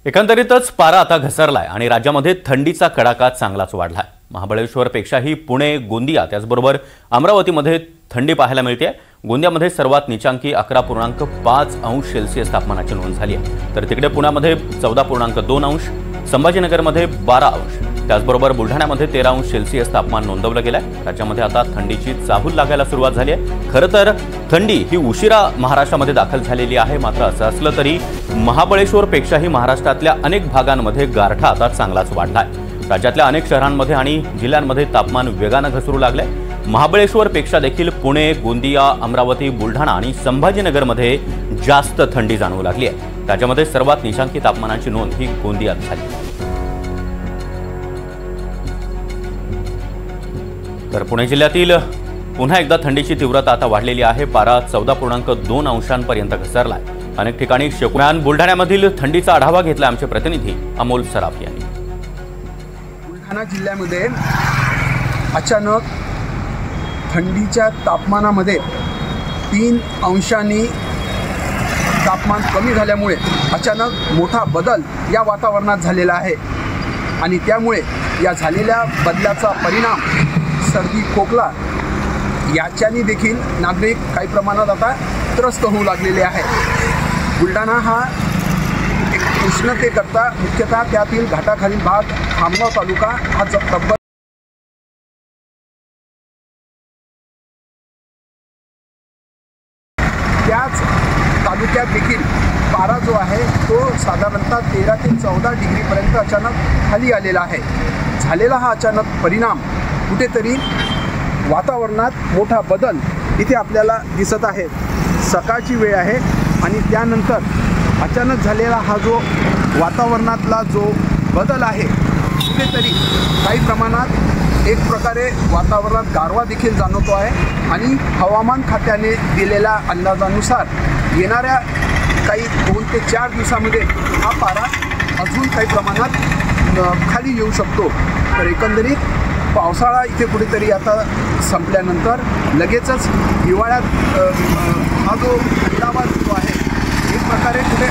एकंदरीतच पारा आता घसरलाय आणि राज्यामध्ये थंडीचा कडाका चांगलाच वाढलाय। महाबळेश्वरपेक्षाही पुणे, गोंदिया त्याचबरोबर अमरावतीमध्ये थंडी पाहायला मिळते। गोंदियामध्ये सर्वात नीचांकी 11.5 अंश सेल्सिअस तापमानाची नोंद झाली आहे, तर तिकडे पुण्यामध्ये 14.2 अंश, संभाजीनगरमध्ये 12 अंश, त्याचबरोबर बुलढाण्यामध्ये 13 अंश सेल्सिअस तापमान नोंदवलं गेलंय। राज्यामध्ये आता थंडीची चाहूल लागायला सुरुवात झाली आहे। खरं तर थंडी ही उशिरा महाराष्ट्रामध्ये दाखल झालेली आहे, मात्र असं असलं तरी महाबळेश्वरपेक्षाही महाराष्ट्रातल्या अनेक भागांमध्ये गारठा आता चांगलाच वाढलाय। राज्यातल्या अनेक शहरांमध्ये आणि जिल्ह्यांमध्ये तापमान वेगानं घसरू लागलंय। महाबळेश्वरपेक्षा देखील पुणे, गोंदिया, अमरावती, बुलढाणा आणि संभाजीनगरमध्ये जास्त थंडी जाणवू लागली आहे। राज्यामध्ये सर्वात नीचांकी तापमानाची नोंद ही गोंदियात झाली। तर पुणे जिल्ह्यातील पुन्हा एकदा थंडीची तीव्रता आता वाढलेली आहे। पारा 14.2 अंशांपर्यंत घसरलाय। अनेक ठिकाणी शेकड्यान बुलढाण्यामधील थंडीचा आढावा घेतला आमचे प्रतिनिधी अमोल सराफ यांनी। बुलढाणा जिल्ह्यामध्ये अचानक थंडीच्या तापमानामध्ये 3 अंशांनी तापमान कमी झाल्यामुळे अचानक मोठा बदल या वातावरणात झालेला आहे आणि त्यामुळे या झालेल्या बदलाचा परिणाम सर्दी, खोकला याच्यानी देखील नागरिक काही प्रमाणात आता त्रस्त होऊ लागलेले आहे। बुलढाणा हा एक उष्णतेकरता मुख्यतः त्यातील घाटाखालील भाग, खामगाव तालुका हा तब्बल त्याच तालुक्यात देखील पारा जो आहे तो साधारणतः 13 ते 14 डिग्रीपर्यंत अचानक खाली आलेला आहे। झालेला हा अचानक परिणाम कुठेतरी वातावरणात मोठा बदल इथे आपल्याला दिसत आहे। सकाळची वेळ आहे आणि त्यानंतर अचानक झालेला हा जो वातावरणातला जो बदल आहे कुठेतरी काही प्रमाणात एक प्रकारे वातावरणात गारवा देखील जाणवतो आहे आणि हवामान खात्याने दिलेल्या अंदाजानुसार येणाऱ्या काही 2 ते 4 दिवसामध्ये हा पारा अजून काही प्रमाणात खाली येऊ शकतो। तर एकंदरीत पावसाळा इथे कुठेतरी आता संपल्यानंतर लगेचच हिवाळ्यात हा जो थंडावा जो आहे एक प्रकारे कुठे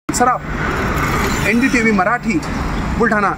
सराफ NDTV मराठी बुलढाणा।